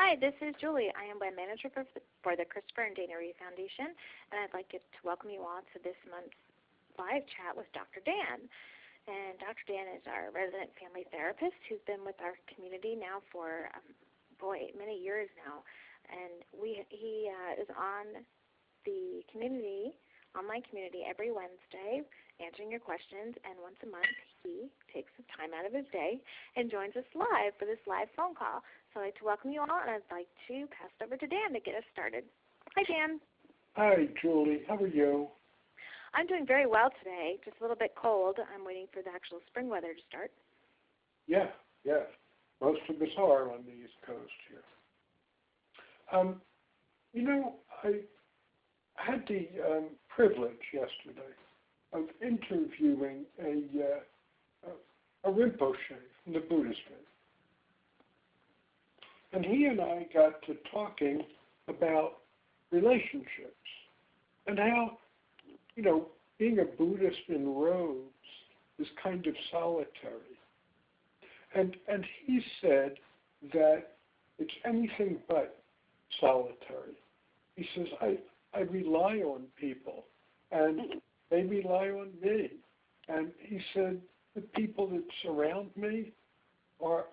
Hi, this is Julie. I am brand manager for the Christopher and Dana Reed Foundation, and I'd like to welcome you all to this month's live chat with Dr. Dan. And Dr. Dan is our resident family therapist who's been with our community now for, many years now. And he is on the community, online community, every Wednesday answering your questions, and once a month he takes some time out of his day and joins us live for this live phone call. So I'd like to welcome you all, and I'd like to pass it over to Dan to get us started. Hi, Dan. Hi, Julie. How are you? I'm doing very well today, just a little bit cold. I'm waiting for the actual spring weather to start. Yeah. Most of us are on the East Coast here. I had the privilege yesterday of interviewing a Rinpoche from the Buddhist faith. And he and I got to talking about relationships and how, being a Buddhist in robes is kind of solitary. And he said that it's anything but solitary. He says, I rely on people, and they rely on me. And he said, the people that surround me are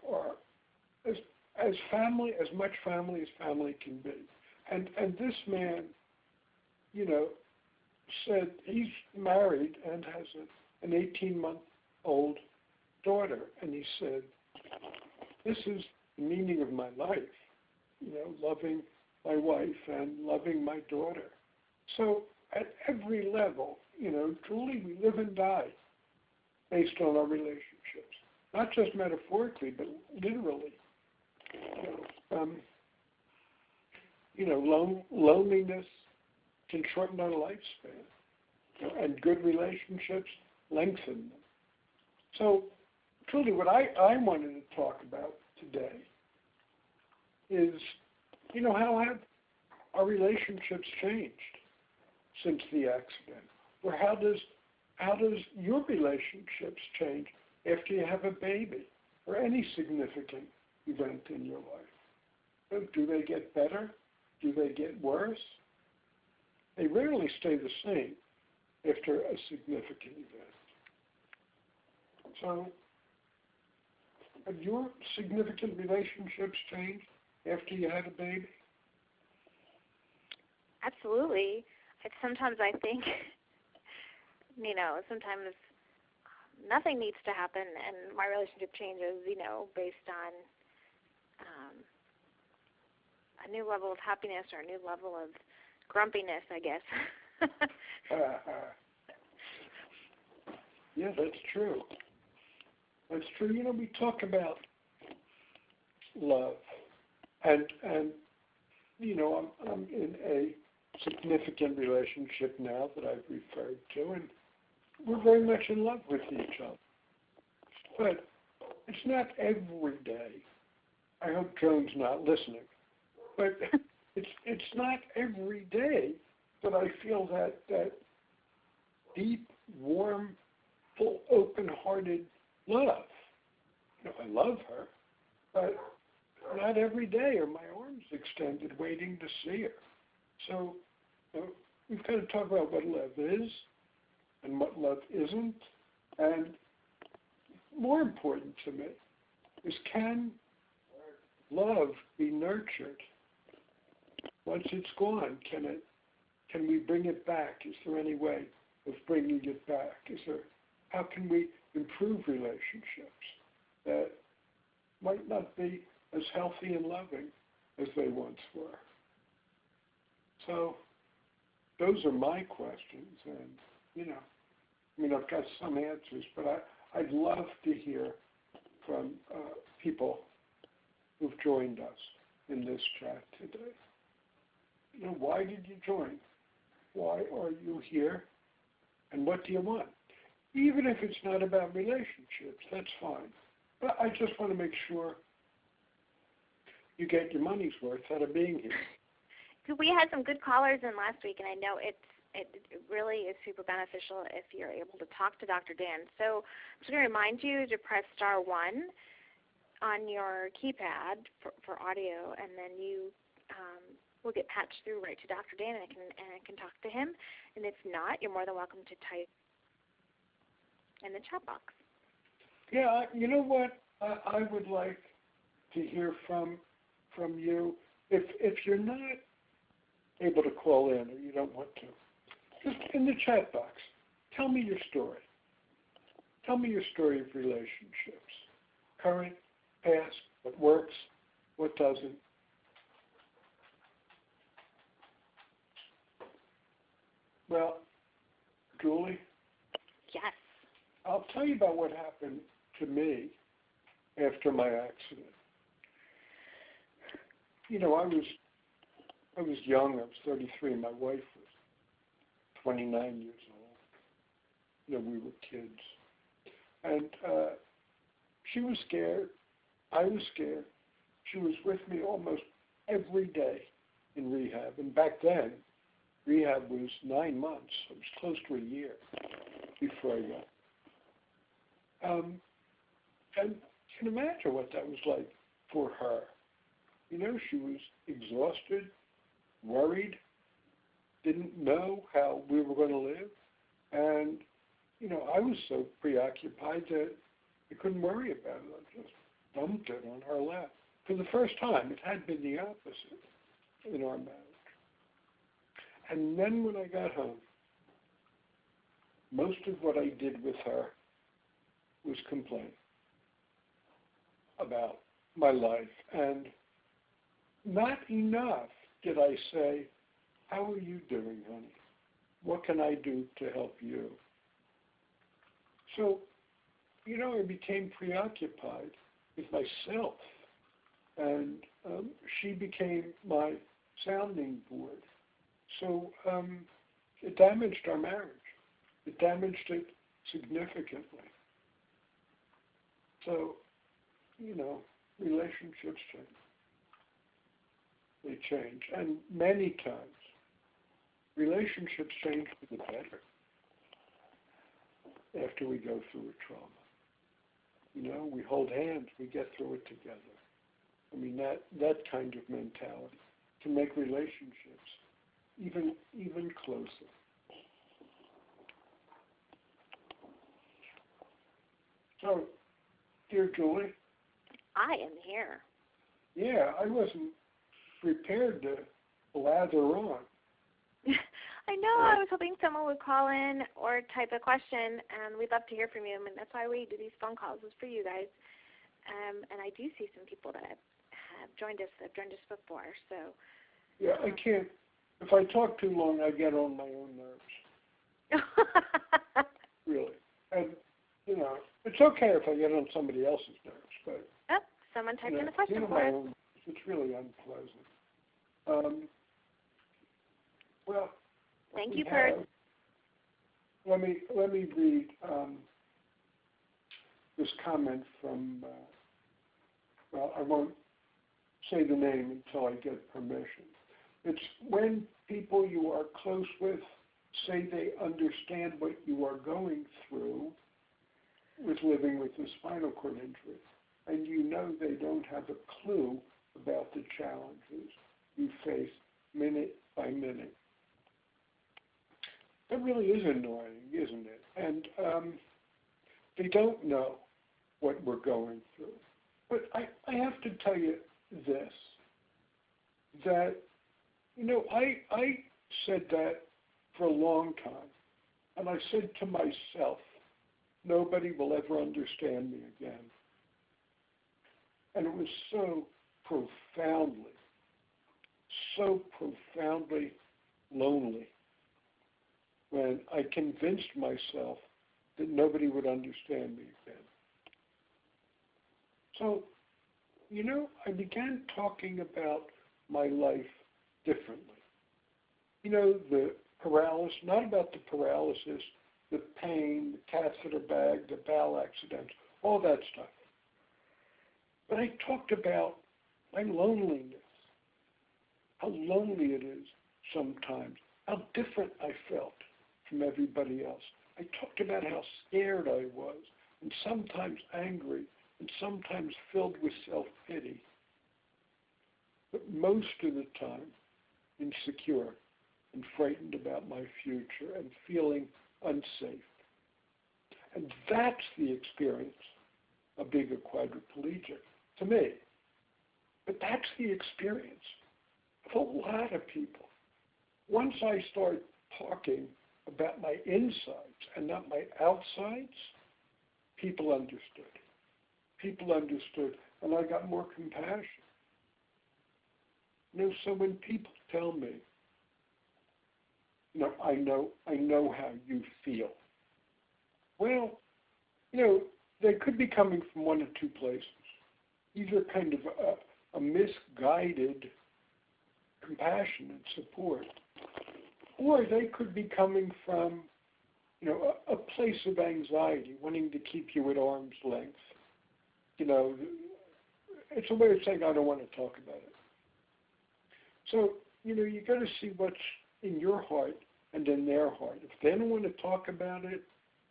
as family, as much family as family can be. And this man, said he's married and has an 18-month-old daughter. And he said, this is the meaning of my life, loving my wife and loving my daughter. So at every level, truly we live and die based on our relationships. Not just metaphorically, but literally. Loneliness can shorten our lifespan, and good relationships lengthen them. So, truly, what I wanted to talk about today is, how have our relationships changed since the accident, or how does your relationships change after you have a baby, or any significant event in your life? Do they get better? Do they get worse? They rarely stay the same after a significant event. So, have your significant relationships changed after you had a baby? Absolutely. Sometimes I think, sometimes nothing needs to happen and my relationship changes, based on a new level of happiness or a new level of grumpiness, I guess. Yeah, that's true. That's true. We talk about love, and I'm in a significant relationship now that I've referred to, and we're very much in love with each other. But it's not every day. I hope Joan's not listening. But it's not every day that I feel that deep, warm, full, open-hearted love. I love her, but not every day are my arms extended waiting to see her. So we've got to talk about what love is and what love isn't. And more important to me is, can love be nurtured? Once it's gone, can we bring it back? Is there any way of bringing it back? How can we improve relationships that might not be as healthy and loving as they once were? So those are my questions, and I've got some answers, but I'd love to hear from people who've joined us in this chat today. Why did you join? Why are you here? And what do you want? Even if it's not about relationships, that's fine. But I just want to make sure you get your money's worth out of being here. We had some good callers in last week, and I know it really is super beneficial if you're able to talk to Dr. Dan. So I'm just going to remind you to press *1 on your keypad for audio, and then you will get patched through right to Dr. Dan, and I can talk to him. And if not, you're more than welcome to type in the chat box. Yeah, you know what? I would like to hear from you. If you're not able to call in or you don't want to, just in the chat box, tell me your story. Tell me your story of relationships. Current, past, what works, what doesn't. Well, Julie? Yes. I'll tell you about what happened to me after my accident. You know, I was young. I was 33. My wife was 29 years old. You know, we were kids. And she was scared. I was scared. She was with me almost every day in rehab. And back then, rehab was 9 months. It was close to a year before I got. And you can imagine what that was like for her. You know, she was exhausted, worried, didn't know how we were going to live. And, you know, I was so preoccupied that I couldn't worry about it. I just dumped it on her lap. For the first time, it had been the opposite in our marriage. And then when I got home, most of what I did with her was complain about my life. And not enough did I say, how are you doing, honey? What can I do to help you? So, you know, I became preoccupied with myself. And she became my sounding board. So it damaged our marriage. It damaged it significantly. So, you know, relationships change. They change. And many times, relationships change for the better after we go through a trauma. You know, we hold hands, we get through it together. I mean, that kind of mentality can make relationships even closer. So, dear Julie. I am here. Yeah, I wasn't prepared to blather on. I know. I was hoping someone would call in or type a question, and we'd love to hear from you. I mean, that's why we do these phone calls, is for you guys. And I do see some people that have joined us before. So. Yeah, I can't. If I talk too long, I get on my own nerves. Really. And, you know, it's okay if I get on somebody else's nerves, but... Oh, someone typed in a question for us. It's really unpleasant. Well... Thank you, Kurt. Let me read this comment from... well, I won't say the name until I get permission. It's when people you are close with say they understand what you are going through with living with a spinal cord injury, and you know they don't have a clue about the challenges you face minute by minute. That really is annoying, isn't it? And they don't know what we're going through. But I have to tell you this, that, you know, I said that for a long time, and I said to myself, nobody will ever understand me again. And it was so profoundly lonely when I convinced myself that nobody would understand me again. So, you know, I began talking about my life differently. You know, the paralysis, not about the paralysis, the pain, the catheter bag, the bowel accidents, all that stuff. But I talked about my loneliness, how lonely it is sometimes, how different I felt from everybody else. I talked about how scared I was and sometimes angry and sometimes filled with self-pity, but most of the time insecure and frightened about my future and feeling unsafe. And that's the experience of being a quadriplegic to me. But that's the experience of a lot of people. Once I start talking about my insides and not my outsides, people understood. People understood, and I got more compassion. So when people tell me, I know how you feel. Well, they could be coming from one of two places. Either kind of a misguided compassion and support, or they could be coming from, a place of anxiety, wanting to keep you at arm's length. It's a way of saying, I don't want to talk about it. So, you got to see what's in your heart and in their heart. If they don't want to talk about it,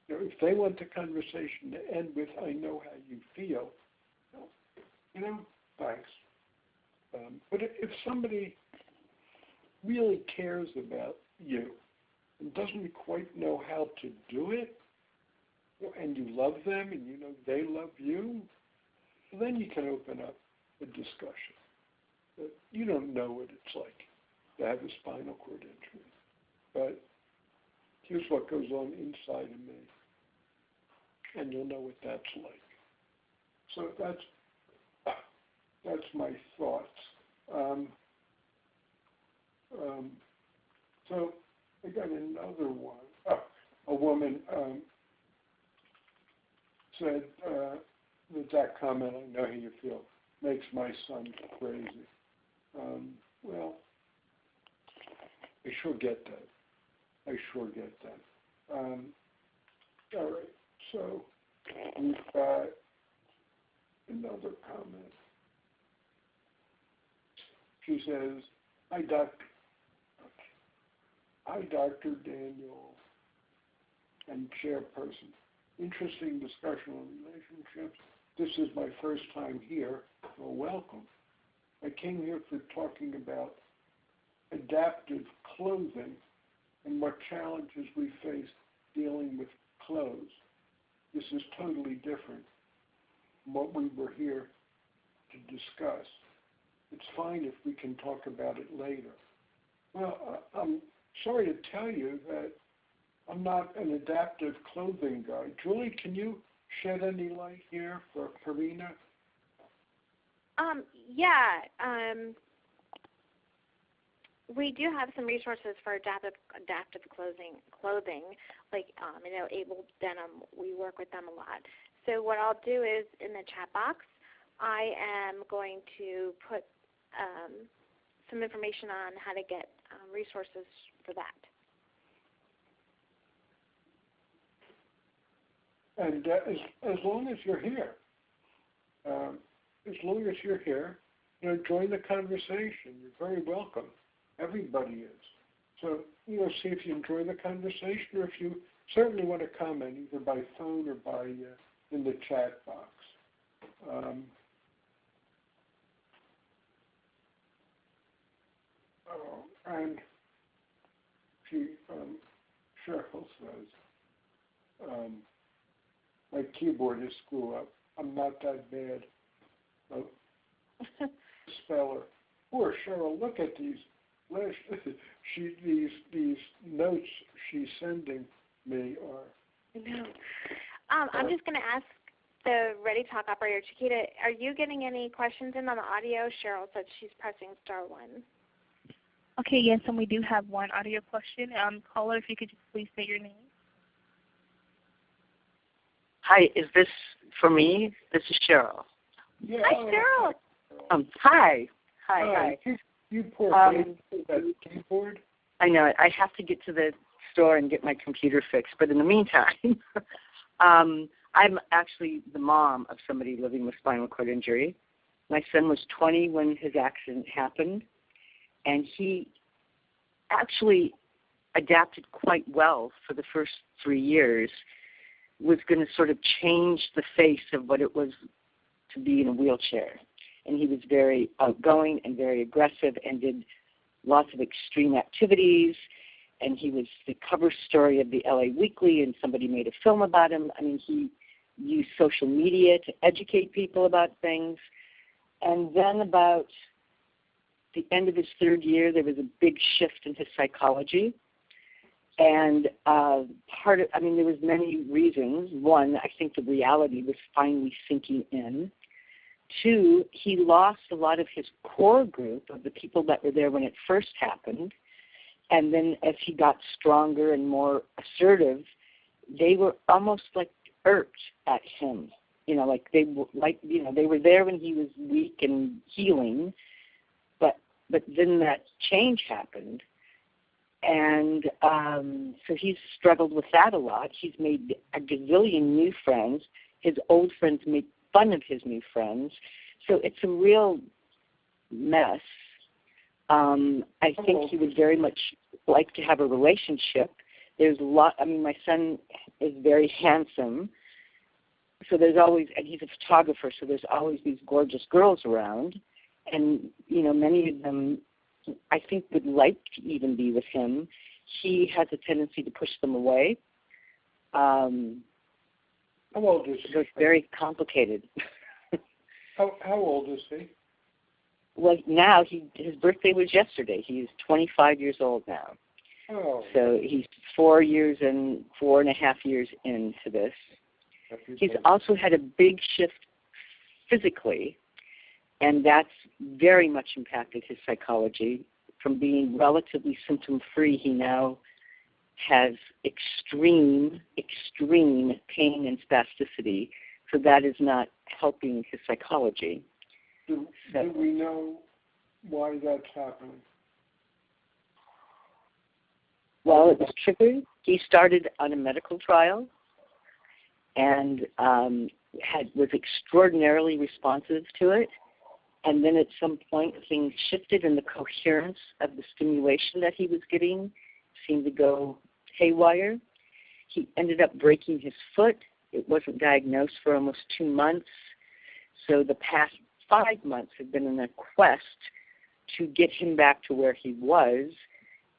if they want the conversation to end with, I know how you feel, thanks. But if somebody really cares about you and doesn't quite know how to do it, and you love them and they love you, then you can open up a discussion. But you don't know what it's like to have a spinal cord injury. But here's what goes on inside of me, and you'll know what that's like. So that's my thoughts. So I got another one. A woman said that comment, I know how you feel, makes my son crazy. Well, I sure get that. All right, so we've got another comment. She says, Hi, Dr. Daniel and chairperson. Interesting discussion on relationships. This is my first time here, so welcome. I came here for talking about adaptive clothing and what challenges we face dealing with clothes. This is totally different from what we were here to discuss. It's fine if we can talk about it later. Well, I'm sorry to tell you that I'm not an adaptive clothing guy. Julie, can you shed any light here for Karina? We do have some resources for adaptive clothing, like Able Denim. We work with them a lot. So what I'll do is in the chat box, I am going to put some information on how to get resources for that. And as long as you're here, join the conversation. You're very welcome. Everybody is. So, see if you enjoy the conversation, or if you certainly want to comment, either by phone or by in the chat box. And Cheryl says, my keyboard is screwed up. I'm not that bad. Speller. Poor Cheryl, look at these these notes she's sending me are. I know. I'm just going to ask the Ready Talk operator, Chiquita, are you getting any questions in on the audio? Cheryl said she's pressing *1. Okay, yes, and we do have one audio question. Caller, if you could just please say your name. Hi, is this for me? This is Cheryl. Yeah. Hi, Cheryl. Hi. You poor thing, that keyboard. I know it. I have to get to the store and get my computer fixed. But in the meantime, I'm actually the mom of somebody living with spinal cord injury. My son was 20 when his accident happened, and he actually adapted quite well for the first 3 years, was going to sort of change the face of what it was to be in a wheelchair. And he was very outgoing and very aggressive and did lots of extreme activities. And he was the cover story of the LA Weekly, and somebody made a film about him. I mean, he used social media to educate people about things. And then about the end of his third year, there was a big shift in his psychology. And there was many reasons. One, I think the reality was finally sinking in. Two, he lost a lot of his core group of the people that were there when it first happened. And then as he got stronger and more assertive, they were almost like irked at him. They were there when he was weak and healing, but then that change happened. And so he's struggled with that a lot. He's made a gazillion new friends. His old friends make fun of his new friends. So it's a real mess. I think he would very much like to have a relationship. There's a lot. My son is very handsome. So there's always, and he's a photographer, so there's always these gorgeous girls around. And, many of them I think would like to even be with him. He has a tendency to push them away. How old is he? So it's very complicated. How old is he? Well, now his birthday was yesterday. He's 25 years old now. Oh. So he's 4.5 years into this. He's also had a big shift physically, and that's very much impacted his psychology. From being relatively symptom-free, he now has extreme pain and spasticity, so that is not helping his psychology. Do we know why that's happening? Well, it was triggered. He started on a medical trial and was extraordinarily responsive to it. And then at some point, things shifted, and the coherence of the stimulation that he was getting seemed to go haywire. He ended up breaking his foot. It wasn't diagnosed for almost 2 months. So the past 5 months have been in a quest to get him back to where he was,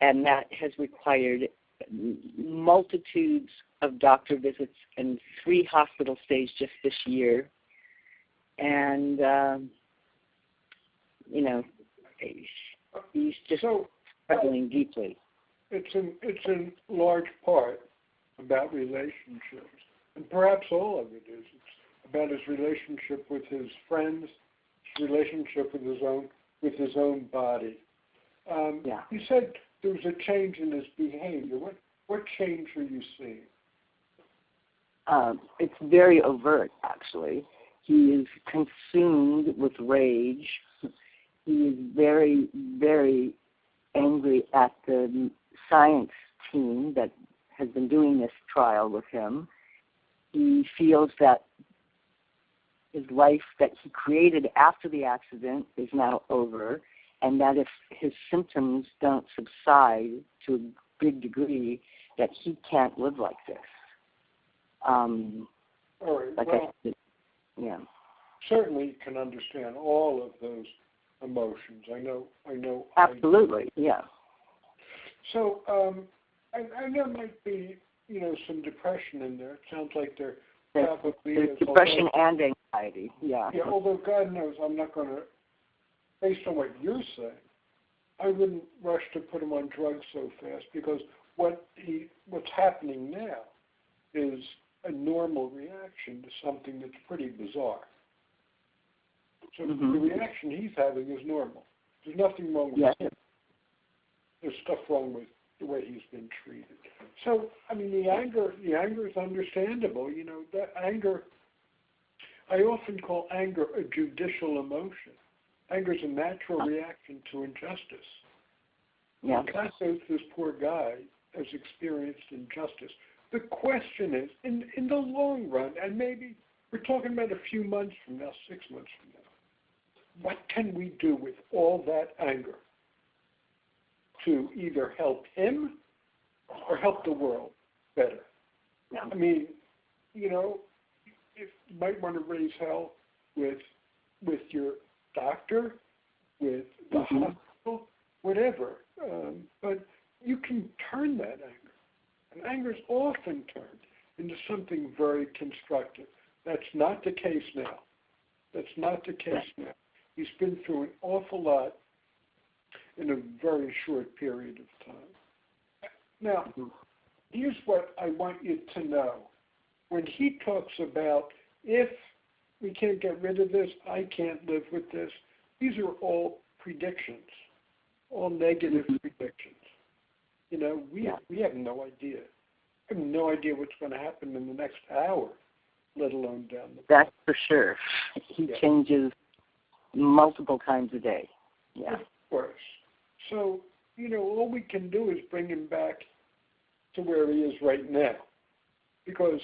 and that has required multitudes of doctor visits and 3 hospital stays just this year. And, he's just struggling deeply. It's in large part about relationships, and perhaps all of it is. It's about his relationship with his friends, his relationship with his own body. You said there was a change in his behavior. What change are you seeing? It's very overt, actually. He is consumed with rage. He is very, very angry at the science team that has been doing this trial with him. He feels that his life that he created after the accident is now over, and that if his symptoms don't subside to a big degree, that he can't live like this. All right. Like well, I said, yeah. Certainly you can understand all of those emotions. I know. Absolutely, yeah. So I know there might be, some depression in there. It sounds like there probably is. Depression and anxiety, yeah. Yeah, although God knows I'm not going to, based on what you're saying, I wouldn't rush to put him on drugs so fast, because what's happening now is a normal reaction to something that's pretty bizarre. So the reaction he's having is normal. There's nothing wrong with him. There's stuff wrong with the way he's been treated. So, the anger is understandable. That anger, I often call anger a judicial emotion. Anger is a natural reaction to injustice. Yeah. And that's this poor guy has experienced injustice. The question is, in the long run, and maybe we're talking about a few months from now, 6 months from now, what can we do with all that anger to either help him or help the world better? Yeah. If you might want to raise hell, with your doctor, with the hospital, whatever. But you can turn that anger. And anger is often turned into something very constructive. That's not the case now. That's not the case now. He's been through an awful lot in a very short period of time. Now, here's what I want you to know. When he talks about, if we can't get rid of this, I can't live with this, these are all predictions, all negative predictions. You know, we have no idea. I have no idea what's going to happen in the next hour, let alone down the road. That's for sure. He changes multiple times a day. Yeah. Of course. So, you know, all we can do is bring him back to where he is right now. Because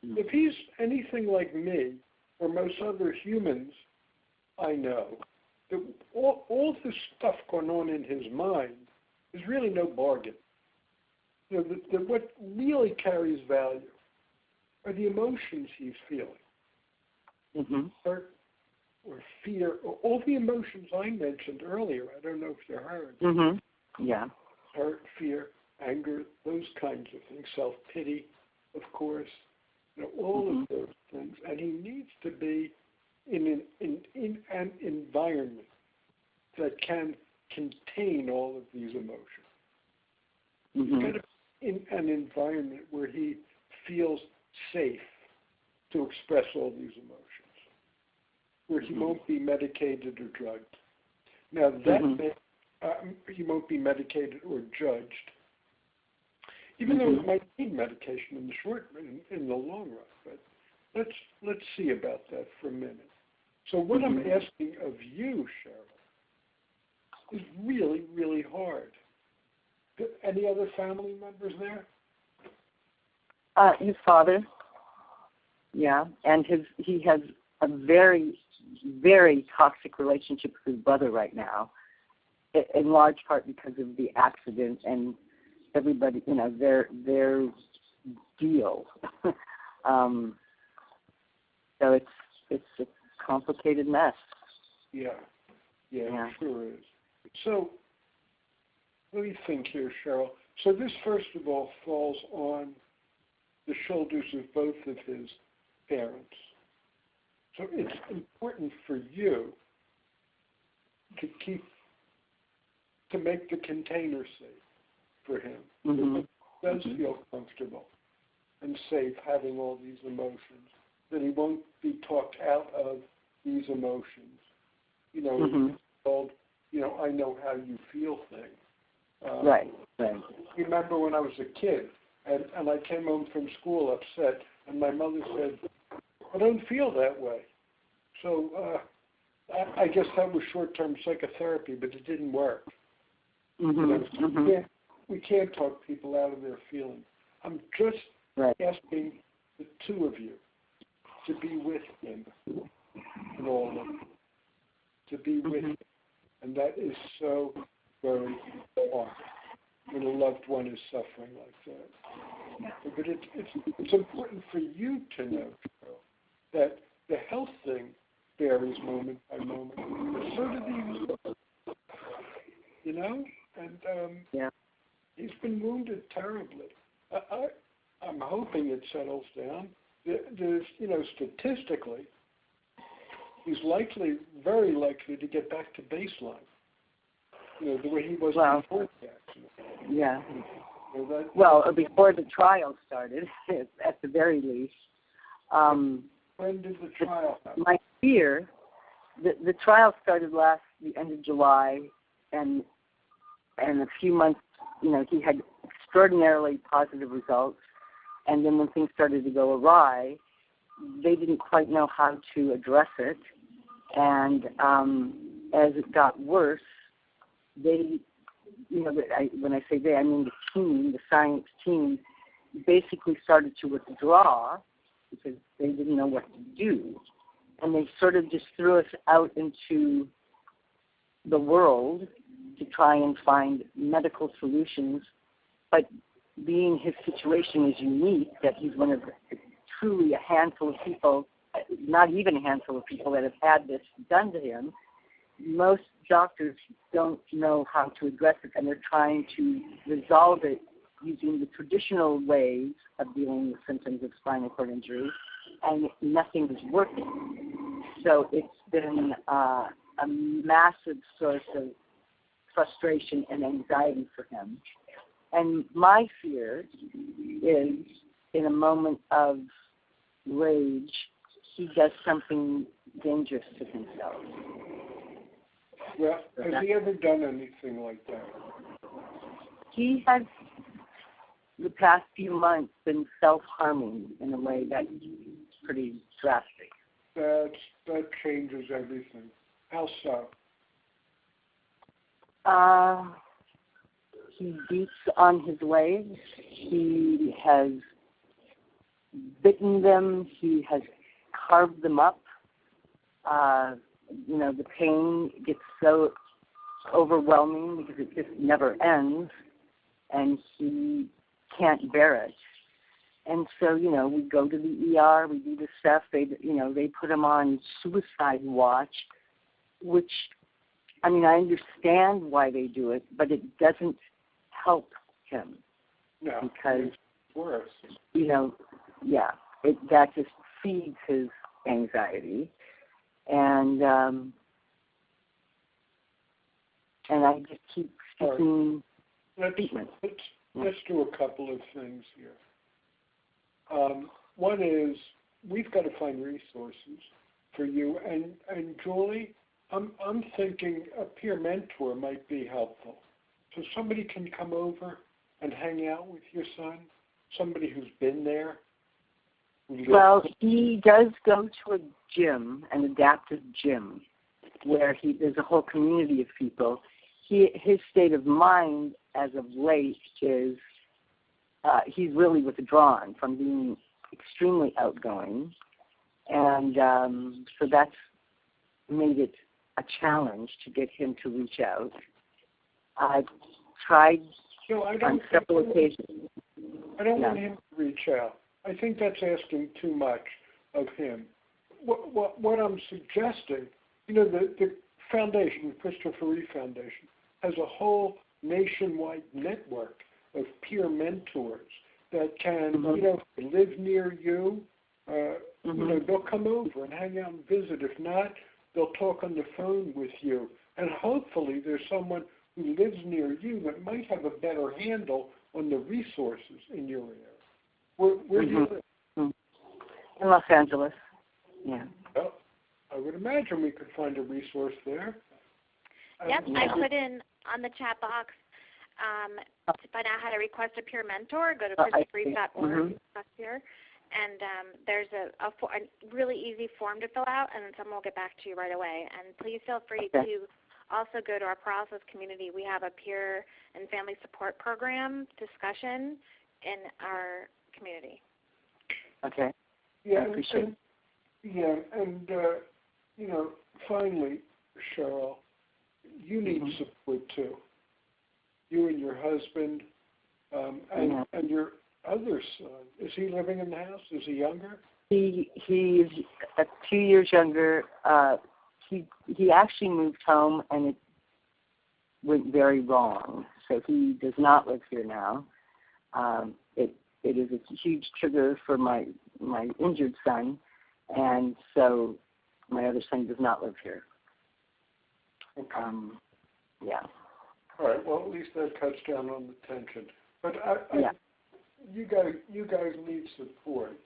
if he's anything like me or most other humans I know, all this stuff going on in his mind is really no bargain. You know, what really carries value are the emotions he's feeling. Hurt or fear, or all the emotions I mentioned earlier. I don't know if you heard. Yeah. Hurt, fear, anger, those kinds of things. Self-pity, of course. You know, all of those things. And he needs to be in an environment that can contain all of these emotions. He's got to be in an environment where he feels safe to express all these emotions, where he won't be medicated or drugged. Now, he won't be medicated or judged, even though it might need medication in the in the long run. But let's see about that for a minute. So what I'm asking of you, Cheryl, is really, really hard. Any other family members there? His father. Yeah, and he has a very, very toxic relationship with his brother right now, in large part because of the accident and everybody, you know, their deal. So it's a complicated mess. Yeah, it sure is. So let me think here, Cheryl. So this, first of all, falls on the shoulders of both of his parents. So it's important for you to make the container safe for him. He does feel comfortable and safe having all these emotions, that he won't be talked out of these emotions. You know, called, you know, I know how you feel thing. Right. Remember when I was a kid and I came home from school upset and my mother said, I don't feel that way. So I guess that was short-term psychotherapy, but it didn't work. You know, we can't talk people out of their feelings. I'm just asking the two of you to be with him in all of it, to be with him. And that is so very hard when a loved one is suffering like that. But it's important for you to know, Cheryl, that the health thing varies moment by moment. But so do the, you know, and he's been wounded terribly. I'm hoping it settles down. There's, you know, statistically, he's very likely to get back to baseline. You know, the way he was before the accident. Yeah. You know, well, before the trial started, at the very least. When did the trial happen? My fear, the trial started the end of July, and a few months, you know, he had extraordinarily positive results, and then when things started to go awry, they didn't quite know how to address it, and as it got worse, they, you know, when I say they, I mean the team, the science team, basically started to withdraw because they didn't know what to do. And they sort of just threw us out into the world to try and find medical solutions. But being his situation is unique, that he's one of truly a handful of people, not even a handful of people that have had this done to him. Most doctors don't know how to address it, and they're trying to resolve it using the traditional ways of dealing with symptoms of spinal cord injury, and nothing is working. So it's been a massive source of frustration and anxiety for him. And my fear is, in a moment of rage, he does something dangerous to himself. Well, has he ever done anything like that? He has, the past few months, been self-harming in a way that's pretty drastic. That changes everything. How so? He beats on his legs. He has bitten them. He has carved them up. The pain gets so overwhelming because it just never ends, and he can't bear it. And so, we go to the ER, we do the stuff. They put him on suicide watch, which, I understand why they do it, but it doesn't help him. No, because it's worse. That just feeds his anxiety, and I just keep seeking treatment. Let's do a couple of things here. One is we've got to find resources for you, and Julie, I'm thinking a peer mentor might be helpful. So somebody can come over and hang out with your son, somebody who's been there. Well, he does go to a gym, an adaptive gym, where there's a whole community of people. His state of mind as of late is he's really withdrawn from being extremely outgoing, and so that's made it a challenge to get him to reach out. I've tried on several occasions. I don't want him to reach out. I think that's asking too much of him. What I'm suggesting, the foundation, the Christopher Reeve Foundation, has a whole nationwide network of peer mentors that can, live near you. They'll come over and hang out and visit. If not, they'll talk on the phone with you. And hopefully there's someone who lives near you that might have a better handle on the resources in your area. Where do you live? In Los Angeles. Yeah. Well, I would imagine we could find a resource there. Yep, I put in on the chat box to find out how to request a peer mentor. Go to christopherreeve.org here, and there's a really easy form to fill out, and then someone will get back to you right away. And please feel free to also go to our paralysis community. We have a peer and family support program discussion in our community. Okay. Yeah, I appreciate it. Finally, Cheryl, you need support too. You and your husband, and your other son. Is he living in the house? Is he younger? He's 2 years younger. He actually moved home, and it went very wrong. So he does not live here now. It is a huge trigger for my injured son, and so my other son does not live here. Okay. Yeah. All right. Well, at least that cuts down on the tension. But you guys need support.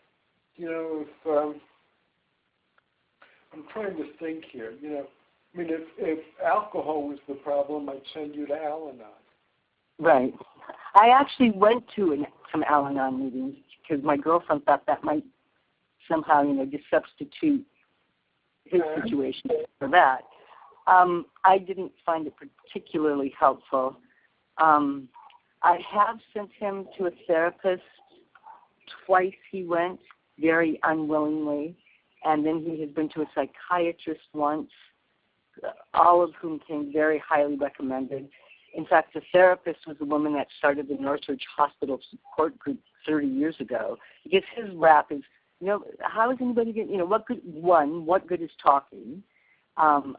If I'm trying to think here. If alcohol was the problem, I'd send you to Al-Anon. Right. I actually went to some Al-Anon meetings because my girlfriend thought that might somehow, just substitute his situation for that. I didn't find it particularly helpful. I have sent him to a therapist. Twice he went, very unwillingly, and then he has been to a psychiatrist once, all of whom came very highly recommended. In fact, the therapist was the woman that started the Northridge Hospital Support Group 30 years ago, because his rap is how is anybody going to, what good is talking?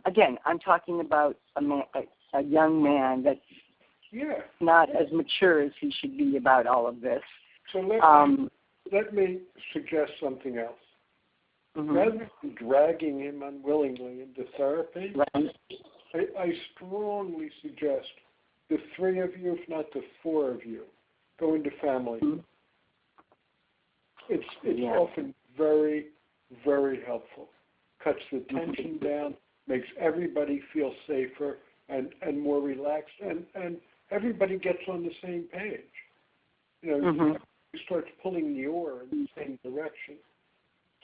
Again, I'm talking about a young man that's not as mature as he should be about all of this. So let me suggest something else. Mm-hmm. Rather than dragging him unwillingly into therapy, I strongly suggest the 3 of you, if not the 4 of you, go into family. Mm-hmm. It's often very, very helpful. Cuts the tension down, makes everybody feel safer and more relaxed, and everybody gets on the same page. He starts pulling the oar in the same direction.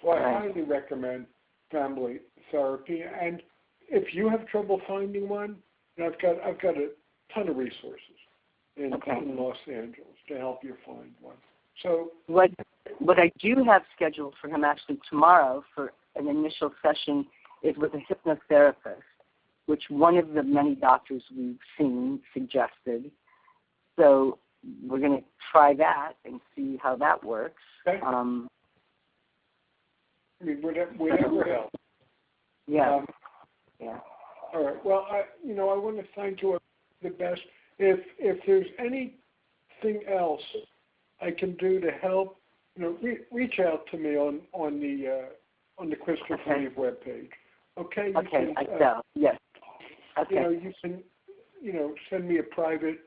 So I highly recommend family therapy. And if you have trouble finding one, I've got a ton of resources in Los Angeles to help you find one. So what I do have scheduled for him actually tomorrow for an initial session is with a hypnotherapist, which one of the many doctors we've seen suggested. So we're going to try that and see how that works. Okay. Whatever helps. Yeah. All right. Well, I want to thank you the best. If there's anything else I can do to help, reach out to me on the Christopher Reeve webpage. Okay. I will. Yes. Okay. You can, send me a private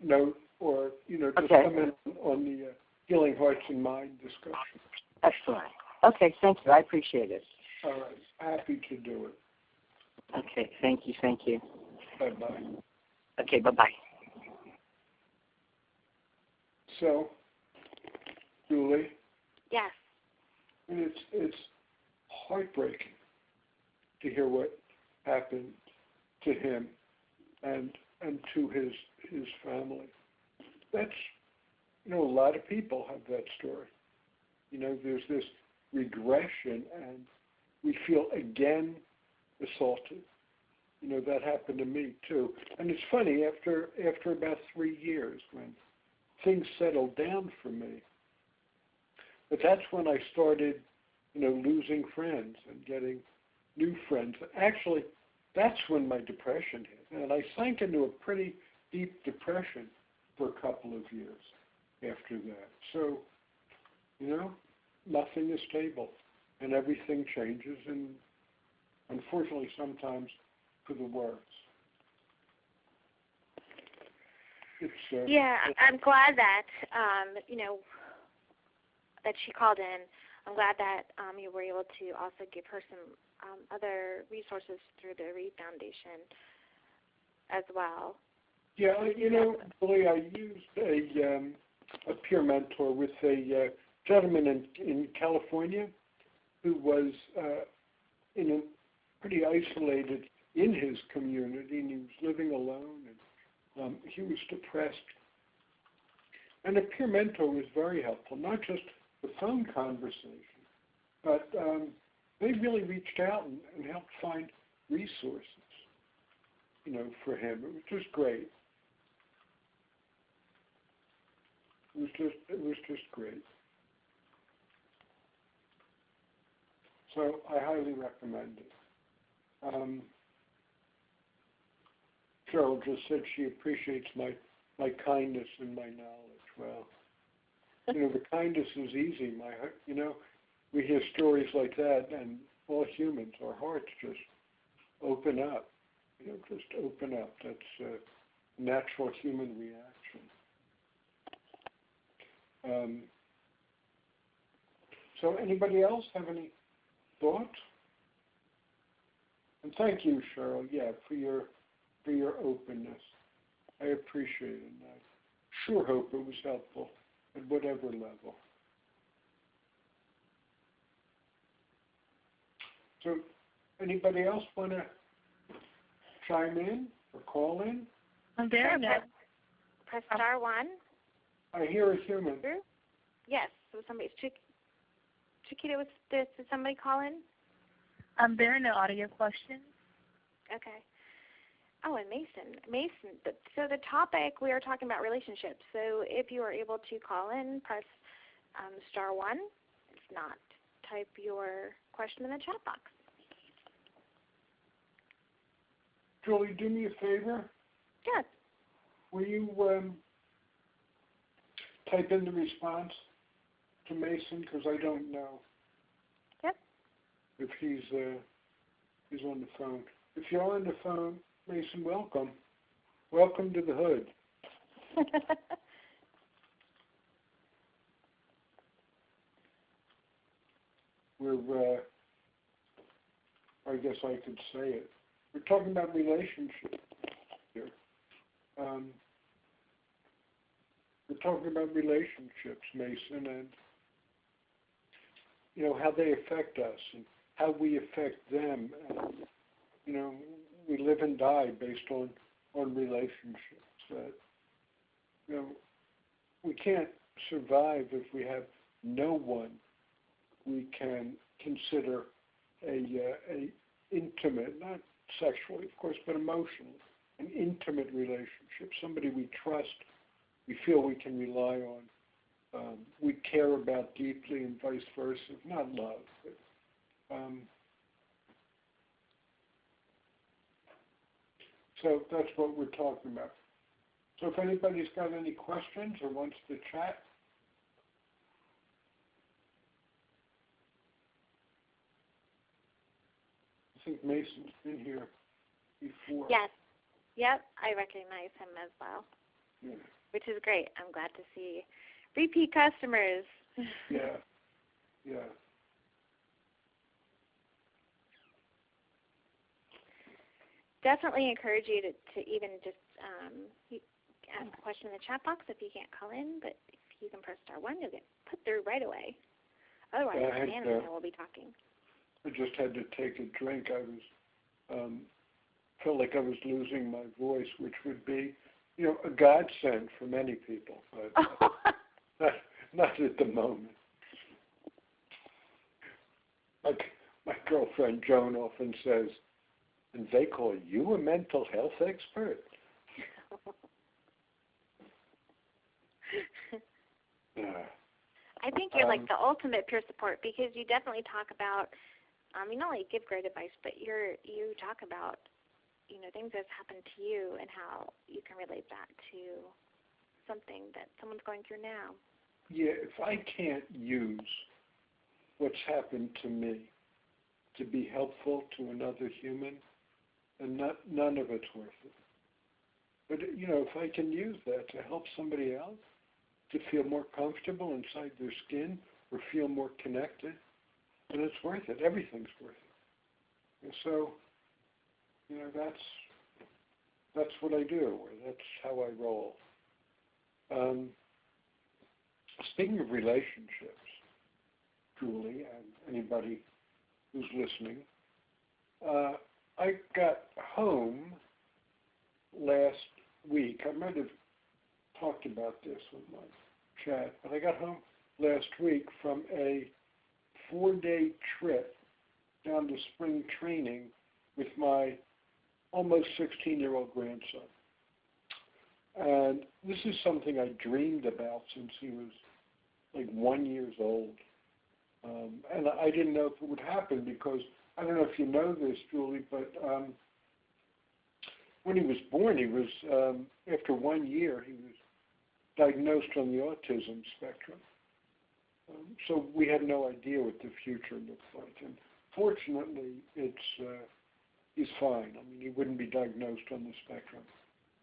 note or just come in on the Healing Hearts and Mind discussion. Excellent. Okay. Thank you. I appreciate it. All right. Happy to do it. Okay. Thank you. Bye-bye. Okay. Bye-bye. So, Julie? Yes. It's heartbreaking to hear what happened to him and to his family. That's, a lot of people have that story. There's this regression and we feel again assaulted. That happened to me too. And it's funny, after about 3 years when things settled down for me, but that's when I started, losing friends and getting new friends. Actually, that's when my depression hit. And I sank into a pretty deep depression for a couple of years after that. So, nothing is stable and everything changes, and unfortunately sometimes for the worse. I'm glad that, that she called in. I'm glad that you were able to also give her some other resources through the Reeve Foundation as well. Yeah, Billy, I used a peer mentor with a gentleman in California who was pretty isolated in his community, and he was living alone, and he was depressed. And a peer mentor was very helpful, not just the phone conversation, but they really reached out and helped find resources, for him. It was just great. It was just great. So I highly recommend it. Cheryl just said she appreciates my kindness and my knowledge. Well, the kindness is easy. We hear stories like that, and all humans, our hearts just open up. Just open up. That's a natural human reaction. So anybody else have any thoughts? And thank you, Cheryl, for your openness. I appreciate it. And I sure hope it was helpful at whatever level. So anybody else want to chime in or call in? I'm there now. Press star 1. I hear a human. Yes. So somebody's Chiquita, did somebody call in? There are no audio questions. Okay. Oh, and Mason. So the topic, we are talking about relationships. So if you are able to call in, press star 1. not, type your question in the chat box. Julie, do me a favor. Yes. Will you type in the response to Mason, because I don't know. Yep. If he's on the phone. If you're on the phone, Mason, welcome. Welcome to the hood. We're, I guess I could say it. We're talking about relationships here. We're talking about relationships, Mason, and how they affect us and how we affect them. And, we live and die based on relationships. That we can't survive if we have no one we can consider a intimate, not sexually, of course, but emotionally, an intimate relationship, somebody we trust, we feel we can rely on, we care about deeply, and vice versa. Not love, but, so that's what we're talking about. So if anybody's got any questions or wants to chat, I think Mason's been here before. Yes. Yep, I recognize him as well, Yeah. which is great. I'm glad to see repeat customers. Yeah. Yeah. Definitely encourage you to even just ask a question in the chat box if you can't call in, but if you can press *1, you'll get put through right away. Otherwise, Dan and I will be talking. I just had to take a drink. I was felt like I was losing my voice, which would be, a godsend for many people, but not at the moment. My girlfriend Joan often says, and they call you a mental health expert? I think you're like the ultimate peer support, because you definitely talk about, you not only give great advice, but you talk about, things that have happened to you and how you can relate that to something that someone's going through now. Yeah, if I can't use what's happened to me to be helpful to another human, then none of it's worth it. But, if I can use that to help somebody else, to feel more comfortable inside their skin or feel more connected, then it's worth it. Everything's worth it. And so, that's what I do, or that's how I roll. Speaking of relationships, Julie, and anybody who's listening, I got home last week. I might have talked about this with my chat, but I got home last week from a 4-day trip down to spring training with my almost 16-year-old grandson. And this is something I dreamed about since he was like 1 year old. And I didn't know if it would happen because, I don't know if you know this, Julie, but when he was born, he was, after 1 year, he was diagnosed on the autism spectrum. So we had no idea what the future looked like. And fortunately, he's fine. I mean, he wouldn't be diagnosed on the spectrum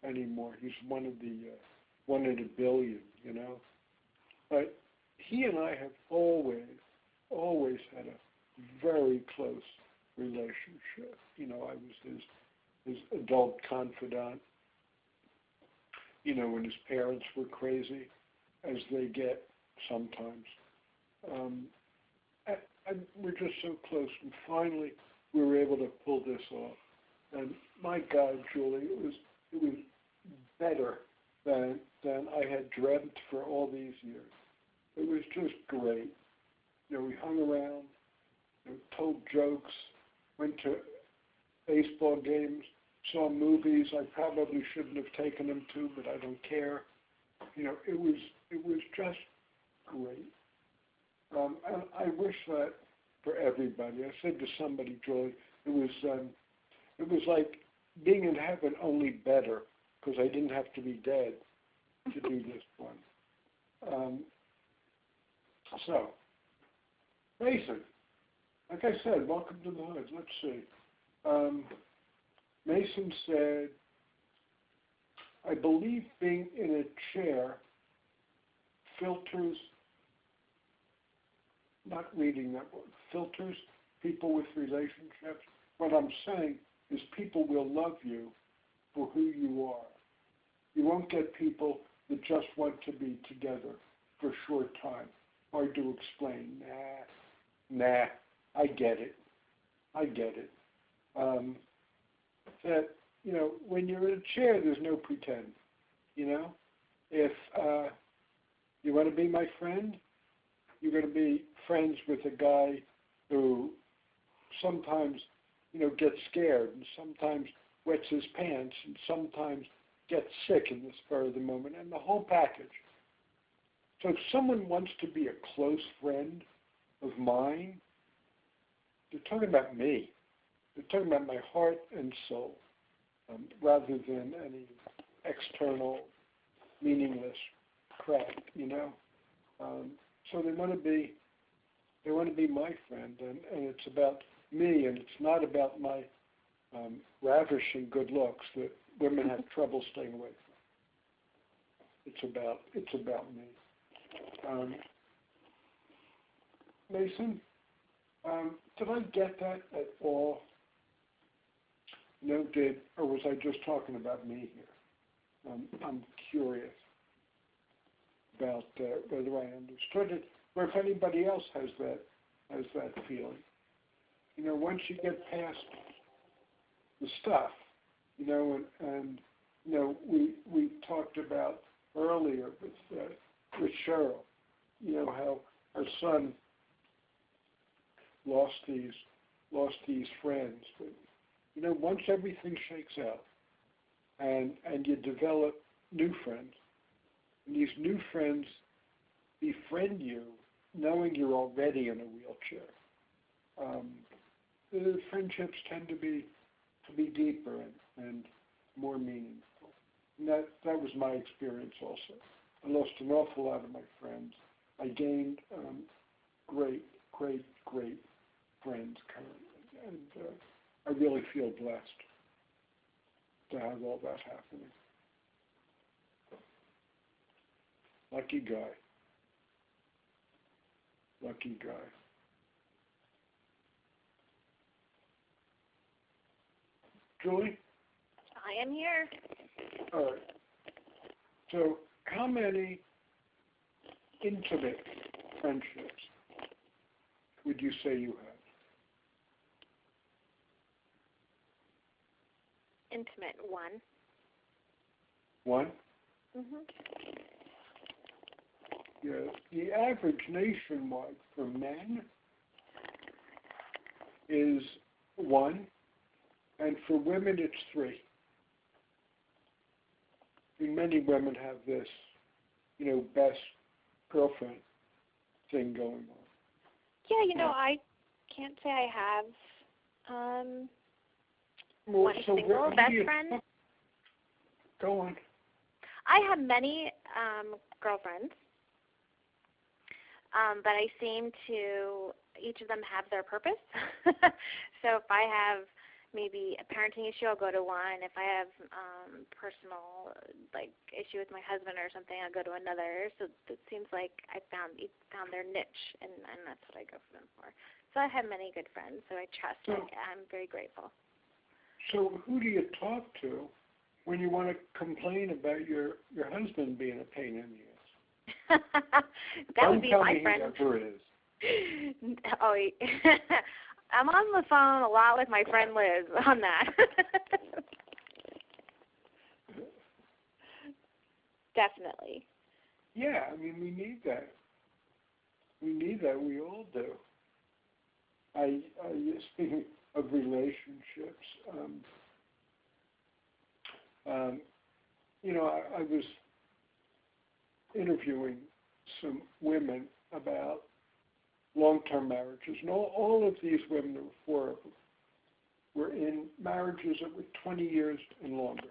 anymore. He's one of the billion, But he and I have always had a very close relationship. I was his adult confidant, when his parents were crazy, as they get sometimes. And we're just so close, and finally we were able to pull this off. And my God, Julie, it was better than I had dreamt for all these years. It was just great. We hung around, told jokes, went to baseball games, saw movies I probably shouldn't have taken him to, but I don't care. It was just great. And I wish that for everybody. I said to somebody, Joy, it was like being in heaven, only better, because I didn't have to be dead to do this one. So, Mason, like I said, welcome to the hood. Let's see. Mason said, I believe being in a chair filters, not reading that word, filters people with relationships. What I'm saying is people will love you for who you are. You won't get people that just want to be together for a short time. Hard to explain. Nah, I get it. That, when you're in a chair, there's no pretend, If you want to be my friend, you're going to be friends with a guy who sometimes, gets scared and sometimes wets his pants and sometimes gets sick in the spur of the moment, and the whole package. So if someone wants to be a close friend of mine, they're talking about me. They're talking about my heart and soul, rather than any external, meaningless crap, So they want to be my friend, and it's about me, and it's not about my ravishing good looks that women have trouble staying away from. It's about me. Mason, did I get that at all? No, or was I just talking about me here? I'm curious about whether I understood it, or if anybody else has that feeling. Once you get past the stuff, and we talked about earlier with Cheryl, how her son lost these friends, but once everything shakes out, and you develop new friends, and these new friends befriend you, knowing you're already in a wheelchair, the friendships tend to be deeper and more meaningful. And that was my experience also. I lost an awful lot of my friends. I gained great friends currently, and I really feel blessed to have all that happening. Lucky guy. Julie? I am here. All right. So how many intimate friendships would you say you have? Intimate, one. One? Mhm. Yeah. The average nationwide for men is one, and for women it's three. And many women have this, best girlfriend thing going on. Yeah, I can't say I have one single best friend. Go on. I have many girlfriends, but I seem to, each of them have their purpose. So if I have maybe a parenting issue, I'll go to one. If I have personal issue with my husband or something, I'll go to another. So it seems like I found their niche, and that's what I go for them for. So I have many good friends, so I trust. I'm very grateful. So who do you talk to when you want to complain about your husband being a pain in the ass? That would be my friend. Don't tell me he never is. Oh, I'm on the phone a lot with my friend Liz on that. Definitely. Yeah, we need that. We all do. Speaking of relationships, I was interviewing some women about long-term marriages, and all of these women, there were 4 of them, were in marriages that were 20 years and longer.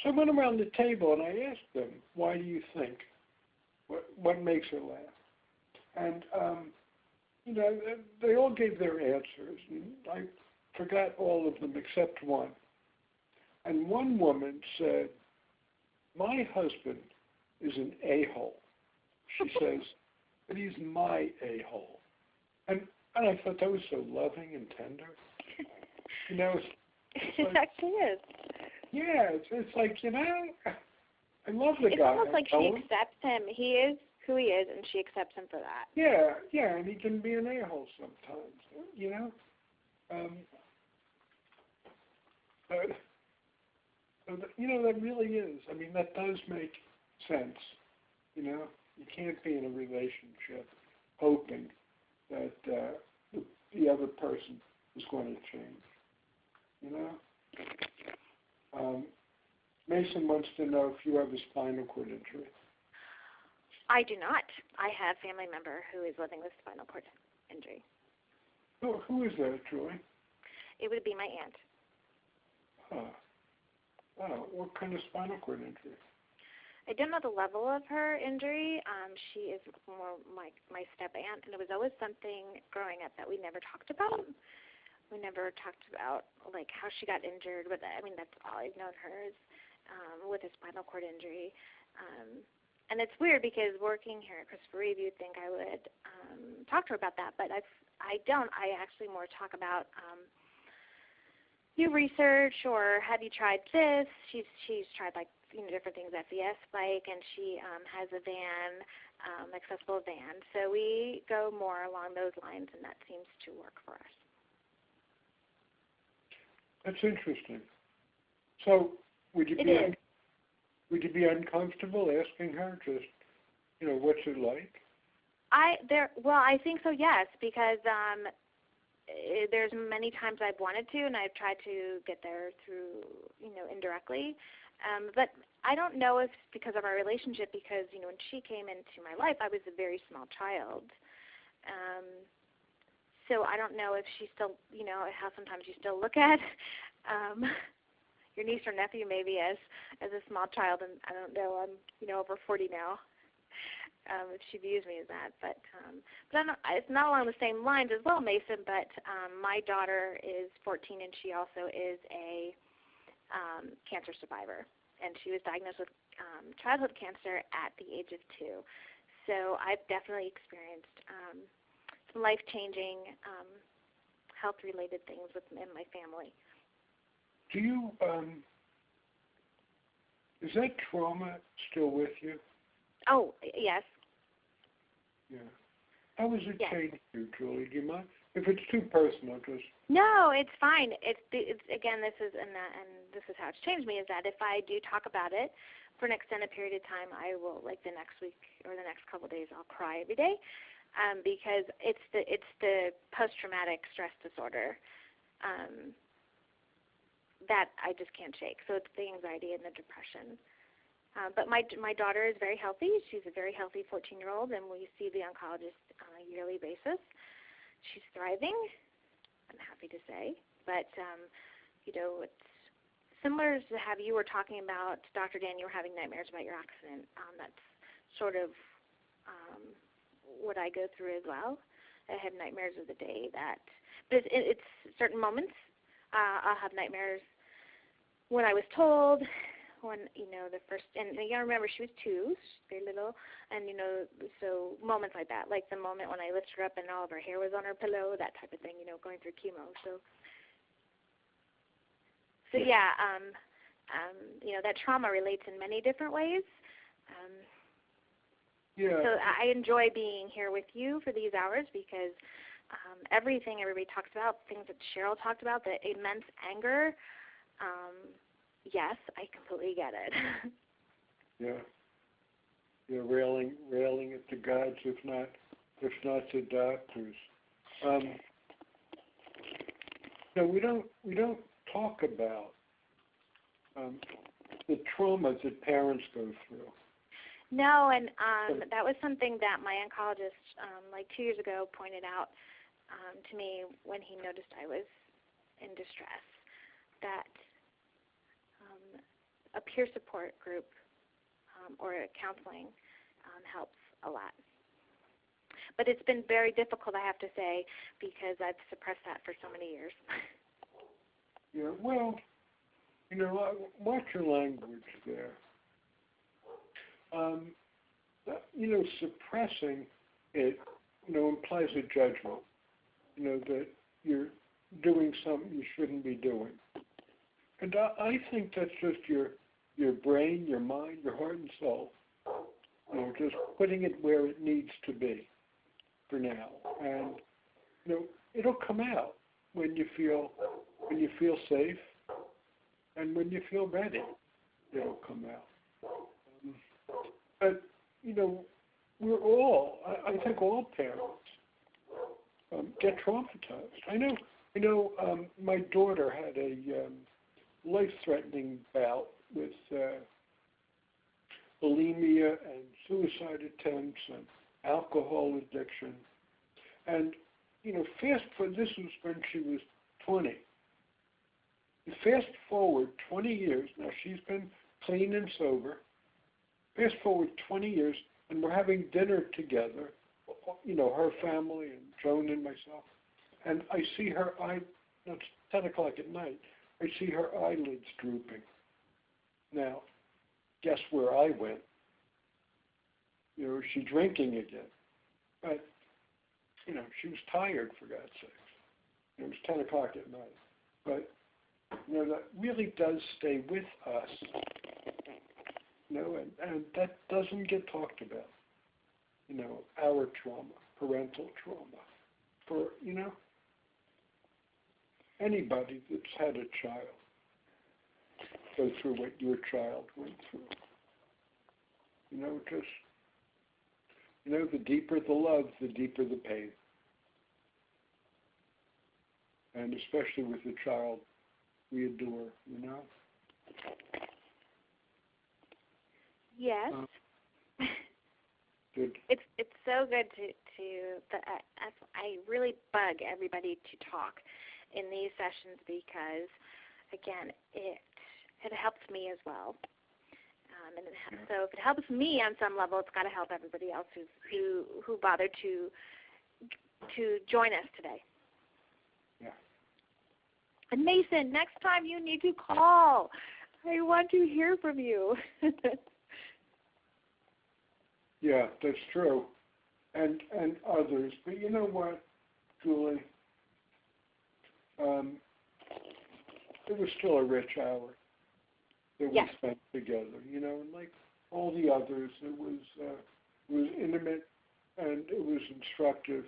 So I went around the table and I asked them, why do you think? What makes her laugh? And, they all gave their answers, and I forgot all of them except one. And one woman said, my husband is an a-hole. She says, but he's my a-hole. And I thought that was so loving and tender. It actually is. Yeah, it's like, I love the guy. It's almost like she accepts him. He is who he is, and she accepts him for that. Yeah, and he can be an a-hole sometimes, that really is. I mean, that does make sense, You can't be in a relationship hoping that the other person is going to change, Mason wants to know if you have a spinal cord injury. I do not. I have a family member who is living with spinal cord injury. Oh, who is that, Joy? It would be my aunt. What kind of spinal cord injury? I don't know the level of her injury. She is more my step-aunt, and it was always something growing up that we never talked about. We never talked about, like, how she got injured. That's all I've known her is with a spinal cord injury. And it's weird because working here at Christopher Reeve, you'd think I would talk to her about that, but I don't. I actually more talk about new research or have you tried this? She's tried different things, FES bike, and she has a van, accessible van. So we go more along those lines, and that seems to work for us. That's interesting. So would you be uncomfortable asking her just, what's it like? I think so, yes, because there's many times I've wanted to, and I've tried to get there through, indirectly. But I don't know if because of our relationship, because, when she came into my life, I was a very small child. So I don't know if she still, how sometimes you still look at your niece or nephew maybe as a small child, and I don't know, I'm, over 40 now. If she views me as that, but I don't, it's not along the same lines as well, Mason. But my daughter is 14, and she also is a cancer survivor, and she was diagnosed with childhood cancer at the age of 2. So I've definitely experienced some life-changing, health-related things in my family. Do you? Is that trauma still with you? Oh, yes. Yeah. How was it yes. changed you, Julie? Do you mind? If it's too personal, just... No, it's fine. It's again, this is and this is how it's changed me, is that if I do talk about it for an extended period of time, I will, like the next week or the next couple of days, I'll cry every day, because it's the post-traumatic stress disorder that I just can't shake. So it's the anxiety and the depression. But my daughter is very healthy. She's a very healthy 14-year-old, and we see the oncologist on a yearly basis. She's thriving, I'm happy to say. But, it's similar to how you were talking about, Dr. Dan, you were having nightmares about your accident. That's sort of what I go through as well. I have nightmares of the day but it's certain moments. I'll have nightmares when I was told, when, the first, and you gotta remember she was 2, she's very little, and, so moments like that, like the moment when I lifted her up and all of her hair was on her pillow, that type of thing, going through chemo. So yeah, that trauma relates in many different ways. Yeah. So I enjoy being here with you for these hours because everything everybody talks about, things that Cheryl talked about, the immense anger, yes, I completely get it. Yeah. Yeah, railing at the gods, if not the doctors. We don't talk about the trauma that parents go through. No, and that was something that my oncologist, like 2 years ago, pointed out to me when he noticed I was in distress, that a peer support group or counseling helps a lot. But it's been very difficult, I have to say, because I've suppressed that for so many years. Yeah, well, watch your language there. Suppressing it, implies a judgment, that you're doing something you shouldn't be doing. And I think that's just your brain, your mind, your heart and soul, just putting it where it needs to be for now. And, it'll come out when you feel safe and when you feel ready, it'll come out. But, we're all, I think all parents get traumatized. I know my daughter had a life-threatening bout with bulimia and suicide attempts and alcohol addiction. And, this was when she was 20. Fast forward 20 years, now she's been clean and sober. Fast forward 20 years, and we're having dinner together, her family and Joan and myself. And I see her it's 10 o'clock at night, I see her eyelids drooping. Now, guess where I went? Is she drinking again? But, she was tired, for God's sakes. It was 10 o'clock at night. But, that really does stay with us. And that doesn't get talked about. Our trauma, parental trauma. For, anybody that's had a child go through what your child went through. The deeper the love, the deeper the pain. And especially with the child we adore, Yes. Good. It's so good to I really bug everybody to talk in these sessions because, again, it helps me as well. So if it helps me on some level, it's got to help everybody else who bothered to join us today. Yeah. And Mason, next time you need to call. I want to hear from you. Yeah, that's true. And others. But you know what, Julie? It was still a rich hour that we spent together, and like all the others, it was intimate and it was instructive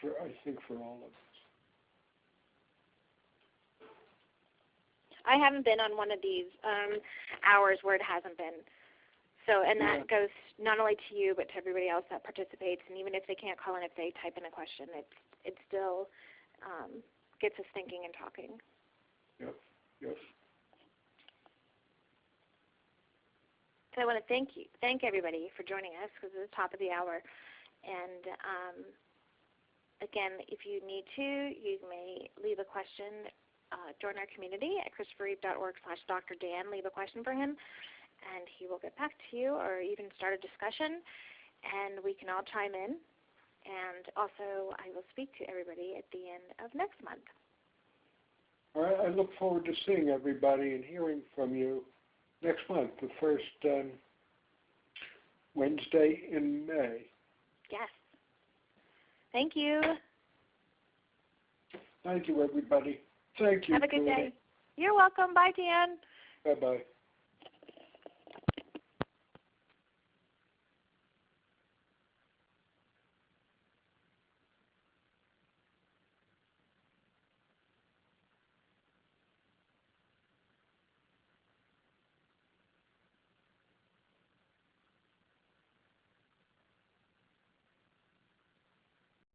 for all of us. I haven't been on one of these hours where it hasn't been. So, and that goes not only to you, but to everybody else that participates. And even if they can't call in, if they type in a question, it still gets us thinking and talking. Yep. Yes. So I want to thank everybody for joining us because it's the top of the hour. And again, if you need to, you may leave a question. Join our community at ChristopherReeve.org/Dr. Dan. Leave a question for him, and he will get back to you, or even start a discussion, and we can all chime in. And also, I will speak to everybody at the end of next month. All right. I look forward to seeing everybody and hearing from you next month, the first Wednesday in May. Yes. Thank you. Thank you, everybody. Thank you. Have a good day. You're welcome. Bye, Dan. Bye-bye.